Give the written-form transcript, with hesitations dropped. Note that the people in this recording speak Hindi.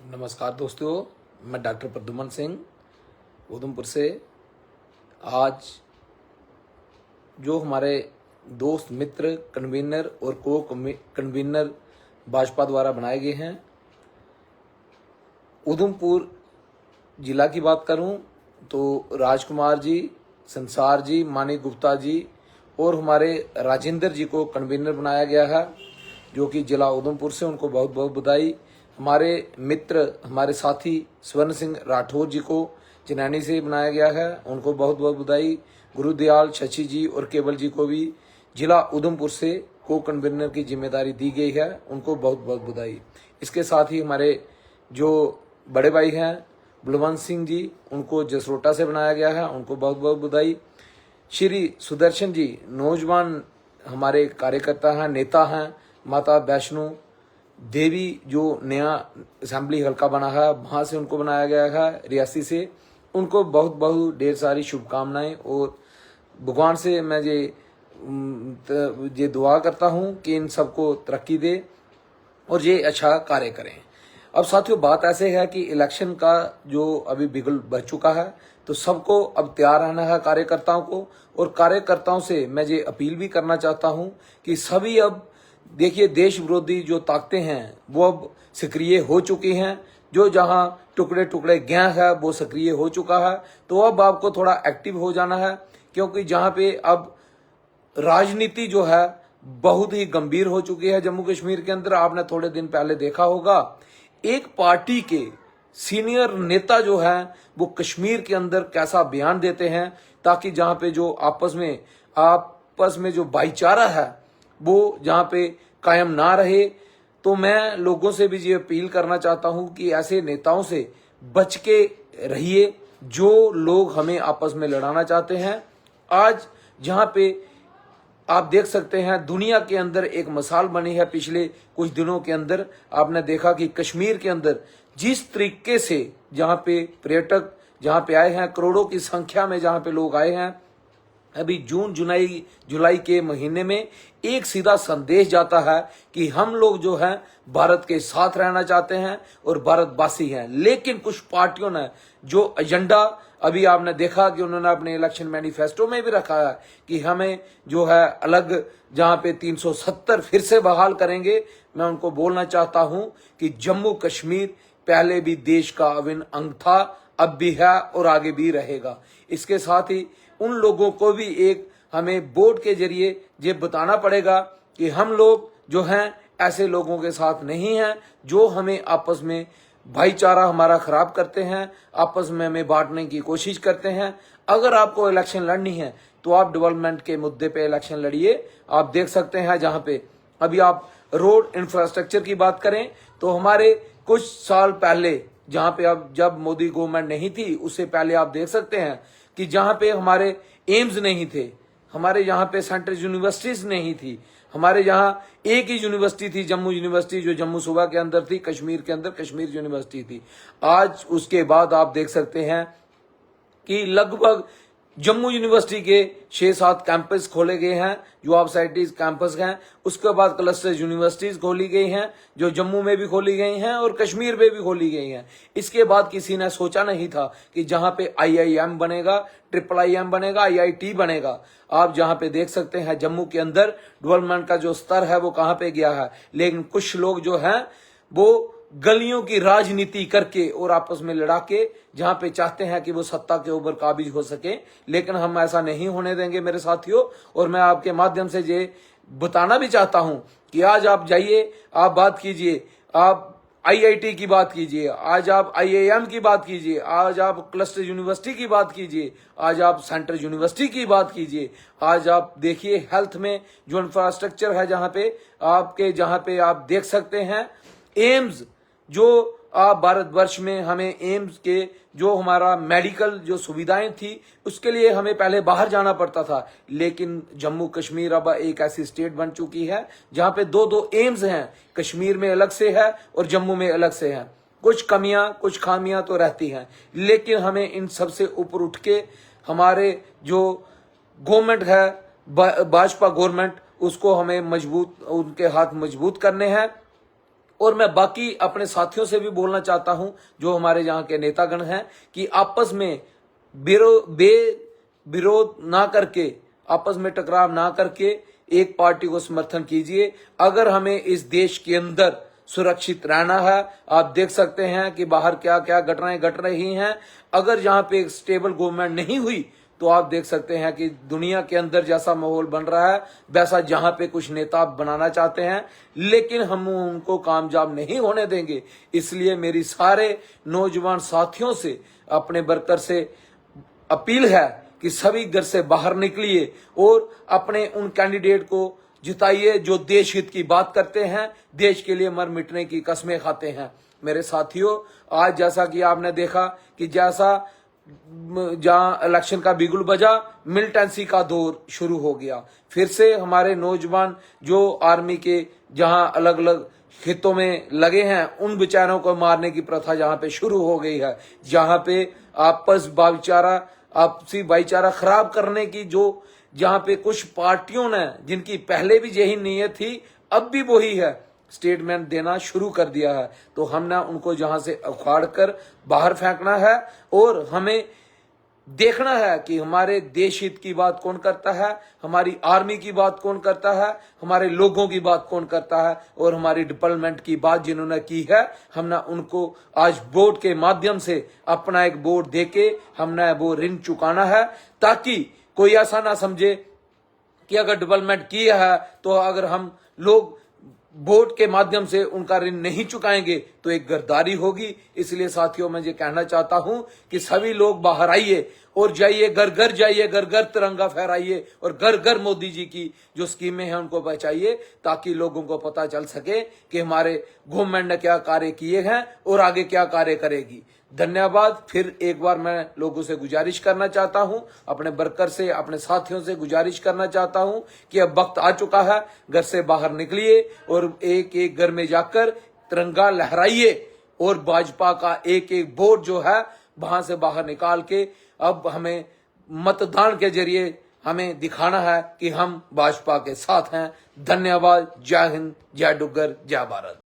नमस्कार दोस्तों, मैं डॉक्टर प्रद्युमन सिंह उधमपुर से। आज जो हमारे दोस्त मित्र कन्वीनर और को कन्वीनर भाजपा द्वारा बनाए गए हैं, उधमपुर जिला की बात करूं तो राजकुमार जी, संसार जी, मानिक गुप्ता जी और हमारे राजेंद्र जी को कन्वीनर बनाया गया है, जो कि जिला उधमपुर से। उनको बहुत बहुत बधाई। हमारे मित्र, हमारे साथी स्वर्ण सिंह राठौर जी को चिनैनी से बनाया गया है, उनको बहुत बहुत बधाई। गुरुदयाल, शशि जी और केवल जी को भी जिला उधमपुर से को कन्वीनर की जिम्मेदारी दी गई है, उनको बहुत बहुत बधाई। इसके साथ ही हमारे जो बड़े भाई हैं बलवंत सिंह जी, उनको जसरोटा से बनाया गया है, उनको बहुत बहुत बधाई। श्री सुदर्शन जी नौजवान हमारे कार्यकर्ता हैं, नेता हैं। माता वैष्णो देवी जो नया असेंबली हल्का बना है, वहाँ से उनको बनाया गया है, रियासी से। उनको बहुत बहुत ढेर सारी शुभकामनाएं और भगवान से मैं ये दुआ करता हूँ कि इन सबको तरक्की दे और ये अच्छा कार्य करें। अब साथियों, बात ऐसे है कि इलेक्शन का जो अभी बिगुल बज चुका है, तो सबको अब तैयार रहना है कार्यकर्ताओं को। और कार्यकर्ताओं से मैं ये अपील भी करना चाहता हूं कि सभी अब देखिए, देश विरोधी जो ताकतें हैं वो अब सक्रिय हो चुकी हैं। जो जहां टुकड़े टुकड़े गैंग है वो सक्रिय हो चुका है, तो अब आपको थोड़ा एक्टिव हो जाना है, क्योंकि जहां पे अब राजनीति जो है बहुत ही गंभीर हो चुकी है जम्मू कश्मीर के अंदर। आपने थोड़े दिन पहले देखा होगा, एक पार्टी के सीनियर नेता जो है वो कश्मीर के अंदर कैसा बयान देते हैं, ताकि जहां पे जो आपस में जो भाईचारा है वो जहां पे कायम ना रहे। तो मैं लोगों से भी ये अपील करना चाहता हूं कि ऐसे नेताओं से बच के रहिए जो लोग हमें आपस में लड़ाना चाहते हैं। आज जहां पे आप देख सकते हैं दुनिया के अंदर एक मिसाल बनी है, पिछले कुछ दिनों के अंदर आपने देखा कि कश्मीर के अंदर जिस तरीके से जहां पे पर्यटक जहां पे आए हैं, करोड़ों की संख्या में जहां पे लोग आए हैं, अभी जून जुलाई के महीने में एक सीधा संदेश जाता है कि हम लोग जो हैं भारत के साथ रहना चाहते हैं और भारतवासी हैं। लेकिन कुछ पार्टियों ने जो एजेंडा, अभी आपने देखा कि उन्होंने अपने इलेक्शन मैनिफेस्टो में भी रखा है कि हमें जो है अलग जहां पे 370 फिर से बहाल करेंगे। मैं उनको बोलना चाहता हूं कि जम्मू कश्मीर पहले भी देश का अभिन्न अंग था, अब भी है और आगे भी रहेगा। इसके साथ ही उन लोगों को भी एक हमें बोर्ड के जरिए ये बताना पड़ेगा कि हम लोग जो हैं ऐसे लोगों के साथ नहीं हैं जो हमें आपस में भाईचारा हमारा खराब करते हैं, आपस में हमें बांटने की कोशिश करते हैं। अगर आपको इलेक्शन लड़नी है तो आप डेवलपमेंट के मुद्दे पे इलेक्शन लड़िए। आप देख सकते हैं जहां पे अभी आप रोड इंफ्रास्ट्रक्चर की बात करें तो हमारे कुछ साल पहले, जहां पे अब जब मोदी गवर्नमेंट नहीं थी उससे पहले आप देख सकते हैं कि जहां पे हमारे एम्स नहीं थे, हमारे यहाँ पे सेंट्रल यूनिवर्सिटीज नहीं थी, हमारे यहाँ एक ही यूनिवर्सिटी थी जम्मू यूनिवर्सिटी, जो जम्मू सूबा के अंदर थी, कश्मीर के अंदर कश्मीर यूनिवर्सिटी थी। आज उसके बाद आप देख सकते हैं कि लगभग जम्मू यूनिवर्सिटी के 6-7 कैंपस खोले गए हैं जो आप साइटिस कैंपस हैं। उसके बाद क्लस्टर यूनिवर्सिटीज खोली गई हैं जो जम्मू में भी खोली गई हैं और कश्मीर में भी खोली गई हैं। इसके बाद किसी ने सोचा नहीं था कि जहां पे IIM बनेगा, IIIM बनेगा, IIT बनेगा। आप जहां पे देख सकते हैं जम्मू के अंदर डेवलपमेंट का जो स्तर है वो कहां पे गया है। लेकिन कुछ लोग जो हैं वो गलियों की राजनीति करके और आपस में लड़ा के जहां पे चाहते हैं कि वो सत्ता के ऊपर काबिज हो सके, लेकिन हम ऐसा नहीं होने देंगे मेरे साथियों। और मैं आपके माध्यम से ये बताना भी चाहता हूं कि आज आप जाइए, आप बात कीजिए, आप IIT की बात कीजिए, आज आप IIM की बात कीजिए, आज आप क्लस्टर यूनिवर्सिटी की बात कीजिए, आज आप सेंट्रल यूनिवर्सिटी की बात कीजिए। आज आप देखिए हेल्थ में जो इंफ्रास्ट्रक्चर है, जहां पे आप देख सकते हैं एम्स, जो आप भारतवर्ष में हमें एम्स के जो हमारा मेडिकल जो सुविधाएं थी उसके लिए हमें पहले बाहर जाना पड़ता था। लेकिन जम्मू कश्मीर अब एक ऐसी स्टेट बन चुकी है जहां पे 2-2 एम्स हैं, कश्मीर में अलग से है और जम्मू में अलग से है। कुछ कमियां, कुछ खामियां तो रहती हैं, लेकिन हमें इन सबसे ऊपर उठ के हमारे जो गवर्नमेंट है, भाजपा गवर्नमेंट, उसको हमें मजबूत, उनके हाथ मजबूत करने हैं। और मैं बाकी अपने साथियों से भी बोलना चाहता हूं, जो हमारे यहाँ के नेतागण हैं, कि आपस में विरोध ना करके, आपस में टकराव ना करके एक पार्टी को समर्थन कीजिए। अगर हमें इस देश के अंदर सुरक्षित रहना है, आप देख सकते हैं कि बाहर क्या क्या घटनाएं घट रही हैं। अगर यहाँ पे एक स्टेबल गवर्नमेंट नहीं हुई तो आप देख सकते हैं कि दुनिया के अंदर जैसा माहौल बन रहा है, वैसा जहां पे कुछ नेता बनाना चाहते हैं, लेकिन हम उनको कामयाब नहीं होने देंगे। इसलिए मेरी सारे नौजवान साथियों से, अपने वर्कर से अपील है कि सभी घर से बाहर निकलिए और अपने उन कैंडिडेट को जिताइए जो देश हित की बात करते हैं, देश के लिए मर मिटने की कस्में खाते हैं। मेरे साथियों, आज जैसा कि आपने देखा कि जैसा जहां इलेक्शन का बिगुल बजा, मिलिटेंसी का दौर शुरू हो गया। फिर से हमारे नौजवान जो आर्मी के जहां अलग अलग हितों में लगे हैं, उन बेचारों को मारने की प्रथा जहां पे शुरू हो गई है, जहां पे आपसी भाईचारा खराब करने की जो जहां पे कुछ पार्टियों ने, जिनकी पहले भी यही नीयत थी, अब भी वही है, स्टेटमेंट देना शुरू कर दिया है। तो हमने उनको जहां से उखाड़ कर बाहर फेंकना है और हमें देखना है कि हमारे देश हित की बात कौन करता है, हमारी आर्मी की बात कौन करता है, हमारे लोगों की बात कौन करता है, और हमारी डेवलपमेंट की बात जिन्होंने की है, हमने उनको आज वोट के माध्यम से अपना एक वोट देके हमने वो ऋण चुकाना है, ताकि कोई ऐसा ना समझे कि अगर डेवलपमेंट की है तो अगर हम लोग वोट के माध्यम से उनका ऋण नहीं चुकाएंगे तो एक गद्दारी होगी। इसलिए साथियों, मैं ये कहना चाहता हूं कि सभी लोग बाहर आइए और जाइए, घर घर जाइए, घर घर तिरंगा फहराइए और घर घर मोदी जी की जो स्कीमें हैं उनको बचाइए, ताकि लोगों को पता चल सके कि हमारे गवर्नमेंट ने क्या कार्य किए हैं और आगे क्या कार्य करेगी। धन्यवाद। फिर एक बार मैं लोगों से गुजारिश करना चाहता हूं, अपने वर्कर से, अपने साथियों से गुजारिश करना चाहता हूं कि अब वक्त आ चुका है, घर से बाहर निकलिए और एक एक घर में जाकर तिरंगा लहराइए और भाजपा का एक एक वोट जो है वहां से बाहर निकाल के अब हमें मतदान के जरिए हमें दिखाना है कि हम भाजपा के साथ हैं। धन्यवाद। जय हिंद, जय डुग्गर, जय भारत।